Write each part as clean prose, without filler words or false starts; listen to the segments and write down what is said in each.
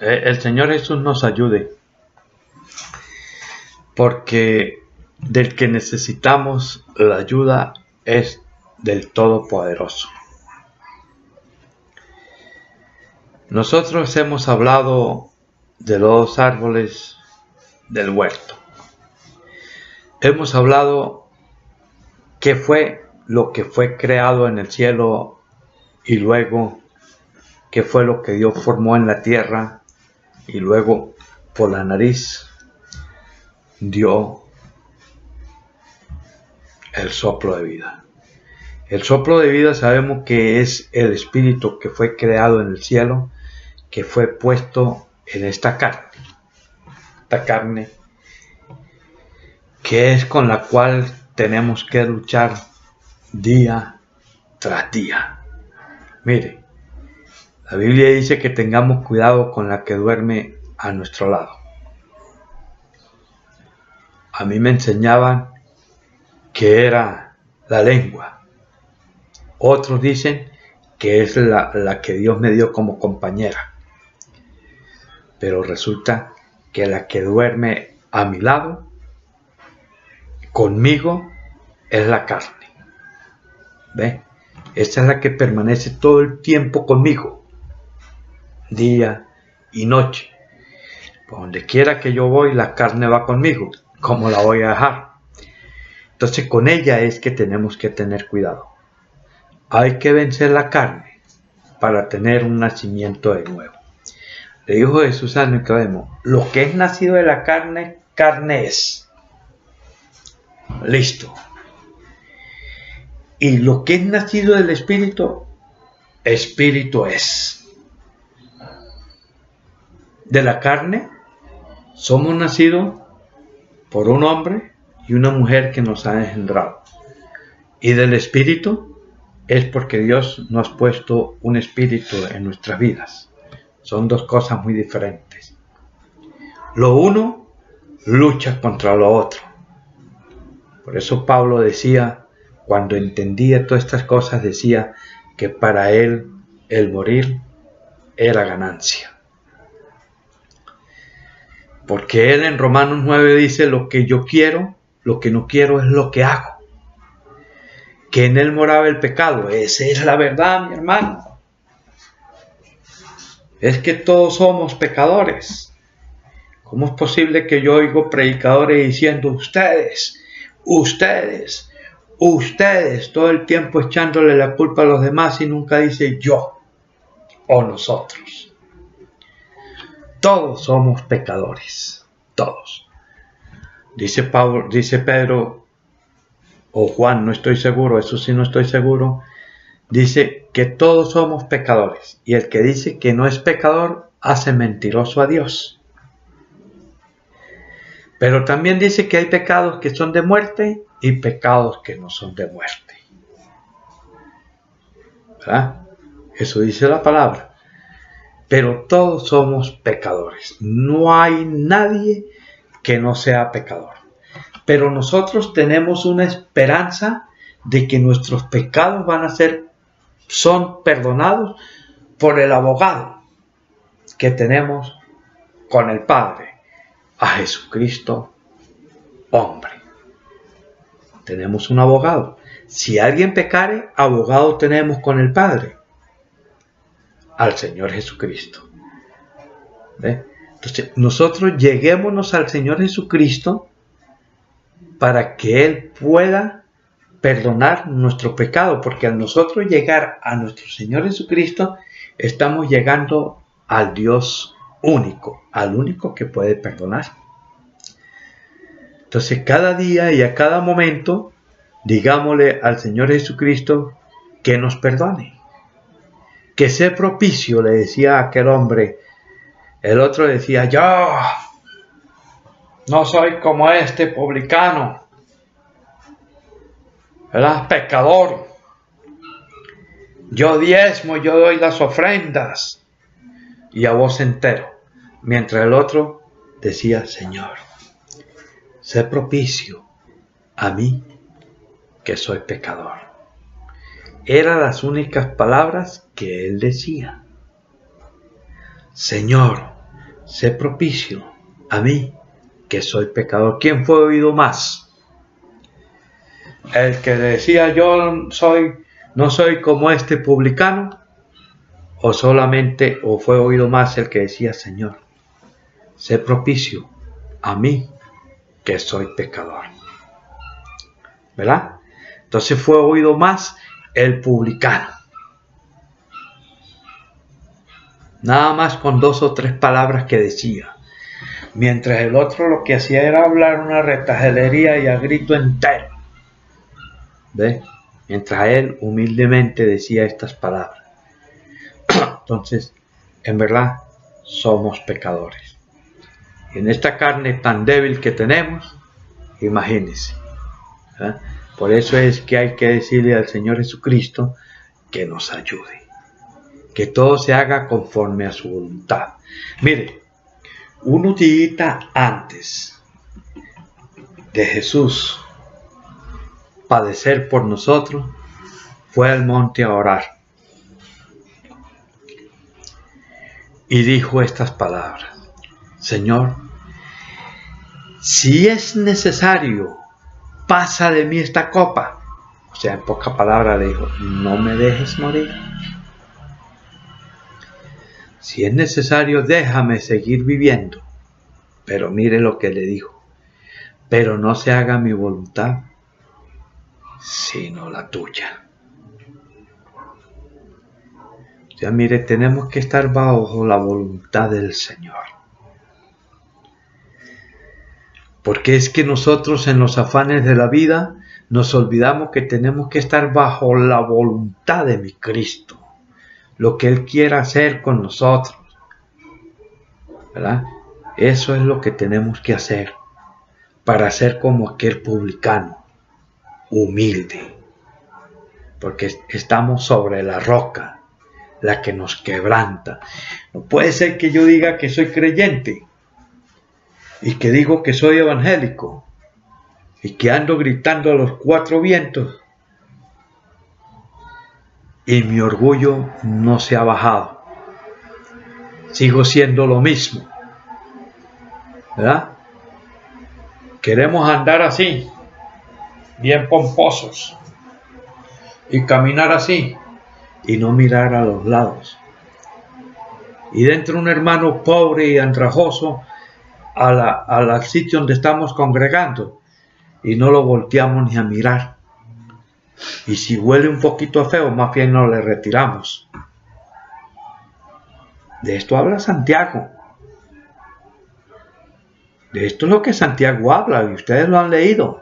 El Señor Jesús nos ayude, porque del que necesitamos la ayuda es del Todopoderoso. Nosotros hemos hablado de los árboles del huerto. Hemos hablado qué fue lo que fue creado en el cielo y luego qué fue lo que Dios formó en la tierra y luego por la nariz dio el soplo de vida. El soplo de vida sabemos que es el espíritu que fue creado en el cielo, que fue puesto en esta carne, que es con la cual tenemos que luchar día tras día. Mire, la Biblia dice que tengamos cuidado con la que duerme a nuestro lado. A mí me enseñaban que era la lengua. Otros dicen que es la que Dios me dio como compañera. Pero resulta que la que duerme a mi lado, conmigo, es la carne. ¿Ve? Esta es la que permanece todo el tiempo conmigo, día y noche. Por donde quiera que yo voy, la carne va conmigo. ¿Cómo la voy a dejar? Entonces con ella es que tenemos que tener cuidado. Hay que vencer la carne para tener un nacimiento de nuevo. Le dijo Jesús a Nicodemo, lo que es nacido de la carne, carne es. Listo. Y lo que es nacido del Espíritu, Espíritu es. De la carne, somos nacidos por un hombre y una mujer que nos ha engendrado. Y del Espíritu es porque Dios nos ha puesto un Espíritu en nuestras vidas. Son dos cosas muy diferentes. Lo uno lucha contra lo otro. Por eso Pablo decía, cuando entendía todas estas cosas, decía que para él el morir era ganancia. Porque él en Romanos 9 dice, lo que yo quiero, lo que no quiero es lo que hago. Que en él moraba el pecado. Esa es la verdad, mi hermano. Es que todos somos pecadores. ¿Cómo es posible que yo oigo predicadores diciendo ustedes, todo el tiempo echándole la culpa a los demás y nunca dice yo o nosotros? Todos somos pecadores, todos. Dice Pedro o Juan, no estoy seguro, eso sí no estoy seguro. Dice que todos somos pecadores y el que dice que no es pecador hace mentiroso a Dios. Pero también dice que hay pecados que son de muerte y pecados que no son de muerte. ¿Verdad? Eso dice la palabra. Pero todos somos pecadores. No hay nadie que no sea pecador. Pero nosotros tenemos una esperanza de que nuestros pecados son perdonados por el abogado que tenemos con el Padre, a Jesucristo, hombre. Tenemos un abogado. Si alguien pecare, abogado tenemos con el Padre, al Señor Jesucristo. ¿Ve? Entonces, nosotros lleguémonos al Señor Jesucristo para que Él pueda perdonar nuestro pecado, porque al nosotros llegar a nuestro Señor Jesucristo, estamos llegando al Dios único, al único que puede perdonar. Entonces, cada día y a cada momento, digámosle al Señor Jesucristo que nos perdone, que sea propicio, le decía a aquel hombre. El otro decía, yo no soy como este publicano, ¿verdad? Pecador. Yo diezmo, yo doy las ofrendas y a vos entero. Mientras el otro decía, Señor, sé propicio a mí que soy pecador. Eran las únicas palabras que él decía. Señor, sé propicio a mí, que soy pecador. ¿Quién fue oído más? ¿El que decía yo no soy como este publicano? ¿O fue oído más el que decía, Señor, sé propicio a mí, que soy pecador? ¿Verdad? Entonces fue oído más el publicano. Nada más con 2 o 3 palabras que decía. Mientras el otro lo que hacía era hablar una retajelería y a grito entero. ¿Ve? Mientras él humildemente decía estas palabras. Entonces, en verdad, somos pecadores. Y en esta carne tan débil que tenemos, imagínense. ¿Eh? Por eso es que hay que decirle al Señor Jesucristo que nos ayude. Que todo se haga conforme a su voluntad. Mire, unos días antes de Jesús padecer por nosotros, fue al monte a orar. Y dijo estas palabras: Señor, si es necesario, pasa de mí esta copa. O sea, en pocas palabras le dijo, no me dejes morir. Si es necesario, déjame seguir viviendo. Pero mire lo que le dijo. Pero no se haga mi voluntad, sino la tuya. O sea, mire, tenemos que estar bajo la voluntad del Señor. Porque es que nosotros en los afanes de la vida nos olvidamos que tenemos que estar bajo la voluntad de mi Cristo. Lo que Él quiera hacer con nosotros. ¿Verdad? Eso es lo que tenemos que hacer para ser como aquel publicano, humilde. Porque estamos sobre la roca, la que nos quebranta. No puede ser que yo diga que soy creyente y que digo que soy evangélico y que ando gritando a los 4 vientos y mi orgullo no se ha bajado. Sigo siendo lo mismo. ¿Verdad? Queremos andar así, bien pomposos, y caminar así, y no mirar a los lados. Y dentro un hermano pobre y andrajoso al sitio donde estamos congregando, y no lo volteamos ni a mirar. Y si huele un poquito feo, más bien nos le retiramos. De esto habla Santiago. De esto es lo que Santiago habla, y ustedes lo han leído.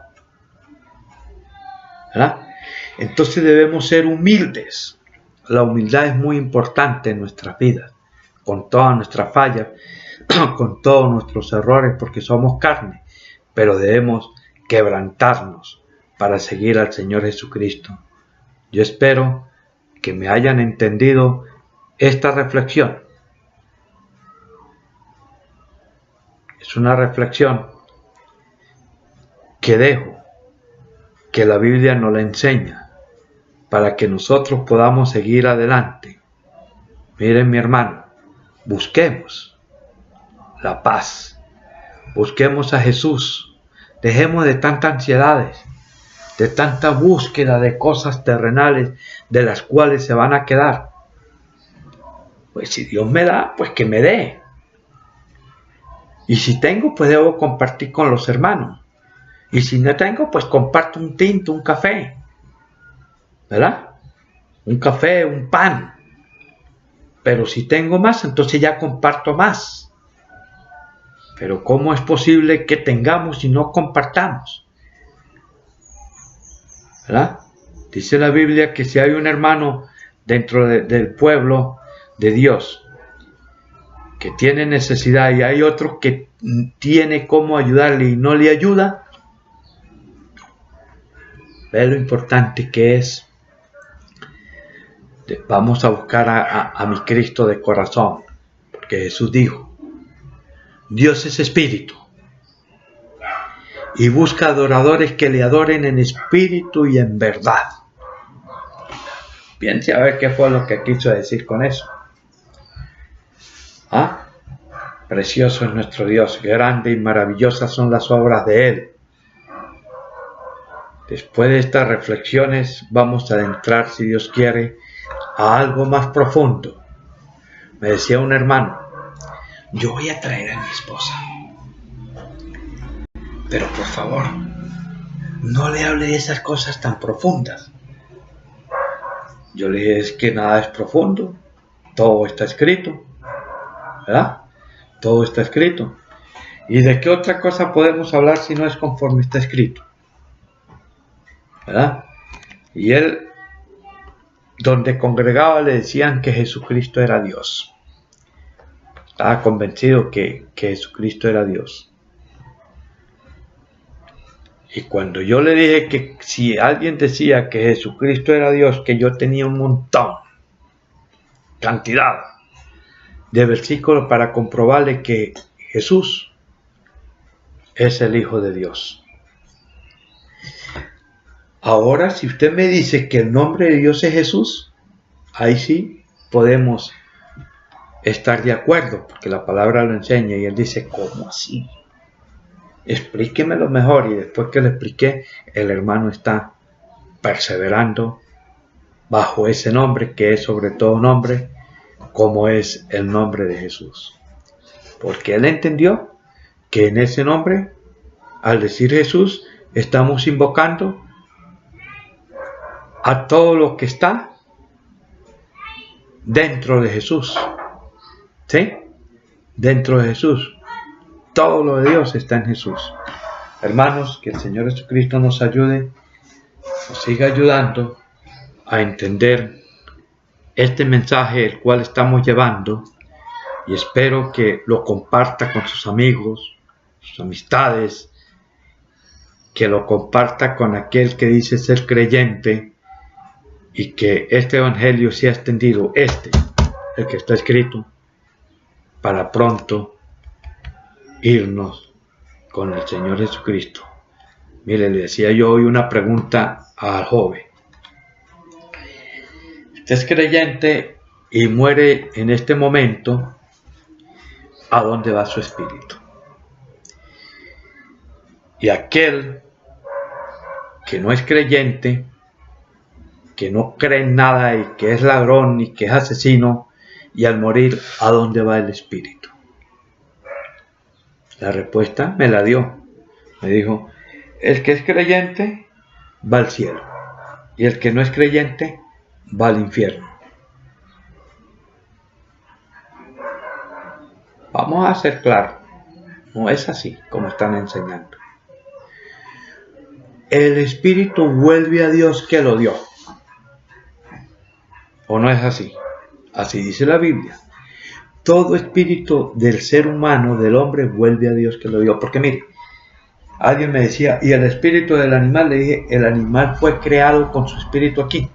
¿Verdad? Entonces debemos ser humildes. La humildad es muy importante en nuestras vidas, con todas nuestras fallas, con todos nuestros errores, porque somos carne, pero debemos quebrantarnos para seguir al Señor Jesucristo. Yo espero que me hayan entendido esta reflexión. Es una reflexión que dejo, que la Biblia nos la enseña, para que nosotros podamos seguir adelante. Miren, mi hermano, busquemos la paz, busquemos a Jesús, dejemos de tantas ansiedades, de tanta búsqueda de cosas terrenales de las cuales se van a quedar. Pues si Dios me da, pues que me dé. Y si tengo, pues debo compartir con los hermanos. Y si no tengo, pues comparto un tinto, un café. ¿Verdad? Un café, un pan. Pero si tengo más, entonces ya comparto más. Pero ¿cómo es posible que tengamos y no compartamos? ¿Verdad? Dice la Biblia que si hay un hermano dentro del pueblo de Dios que tiene necesidad y hay otro que tiene cómo ayudarle y no le ayuda, ve lo importante que es. Vamos a buscar a mi Cristo de corazón, porque Jesús dijo, Dios es espíritu y busca adoradores que le adoren en espíritu y en verdad. Piense a ver qué fue lo que quiso decir con eso. ¿Ah? Precioso es nuestro Dios, grande y maravillosas son las obras de Él. Después de estas reflexiones vamos a adentrar, si Dios quiere, a algo más profundo. Me decía un hermano, yo voy a traer a mi esposa, pero por favor, no le hable de esas cosas tan profundas. Yo le dije, es que nada es profundo, todo está escrito, ¿verdad? Todo está escrito. ¿Y de qué otra cosa podemos hablar si no es conforme está escrito? ¿Verdad? Y él, donde congregaba, le decían que Jesucristo era Dios. Estaba convencido que Jesucristo era Dios. Y cuando yo le dije que si alguien decía que Jesucristo era Dios, que yo tenía un montón, cantidad de versículos para comprobarle que Jesús es el Hijo de Dios. Ahora, si usted me dice que el nombre de Dios es Jesús, ahí sí podemos estar de acuerdo, porque la palabra lo enseña. Y él dice, ¿cómo así? Explíquemelo mejor. Y después que le expliqué, el hermano está perseverando bajo ese nombre, que es sobre todo nombre, como es el nombre de Jesús. Porque él entendió que en ese nombre, al decir Jesús, estamos invocando a todo lo que está dentro de Jesús. ¿Sí? Dentro de Jesús. Todo lo de Dios está en Jesús. Hermanos, que el Señor Jesucristo nos ayude, nos siga ayudando a entender este mensaje el cual estamos llevando, y espero que lo comparta con sus amigos, sus amistades, que lo comparta con aquel que dice ser creyente, y que este evangelio sea extendido, el que está escrito, para pronto irnos con el Señor Jesucristo. Mire, le decía yo hoy una pregunta al joven. Usted es creyente y muere en este momento, ¿a dónde va su espíritu? Y aquel que no es creyente, que no cree en nada y que es ladrón y que es asesino, y al morir, ¿a dónde va el espíritu? La respuesta me la dio. Me dijo, el que es creyente va al cielo y el que no es creyente va al infierno. Vamos a ser claros, no es así como están enseñando. El espíritu vuelve a Dios que lo dio. ¿O no es así? Así dice la Biblia. Todo espíritu del ser humano, del hombre, vuelve a Dios que lo dio. Porque mire, alguien me decía, ¿y el espíritu del animal? Le dije, el animal fue creado con su espíritu aquí.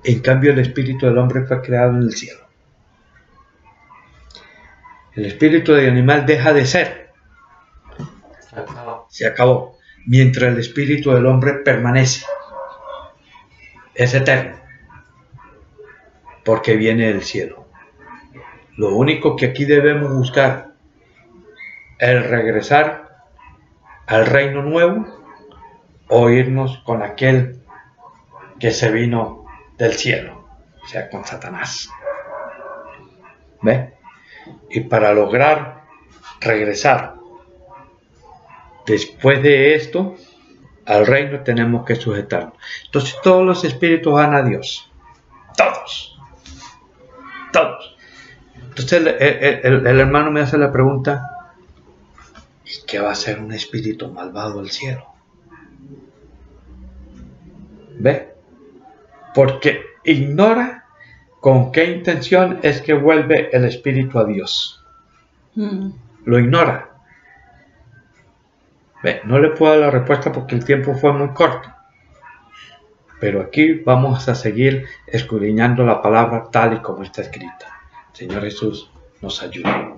En cambio, el espíritu del hombre fue creado en el cielo. El espíritu del animal deja de ser. Se acabó. Mientras el espíritu del hombre permanece. Es eterno. Porque viene del cielo. Lo único que aquí debemos buscar es regresar al reino nuevo o irnos con aquel que se vino del cielo, o sea, con Satanás. ¿Ve? Y para lograr regresar después de esto al reino tenemos que sujetarnos. Entonces todos los espíritus van a Dios. Todos. Entonces el hermano me hace la pregunta, ¿y qué va a hacer un espíritu malvado al cielo? ¿Ve? Porque ignora con qué intención es que vuelve el espíritu a Dios. Lo ignora. ¿Ve? No le puedo dar la respuesta porque el tiempo fue muy corto. Pero aquí vamos a seguir escudriñando la palabra tal y como está escrita. Señor Jesús nos ayude.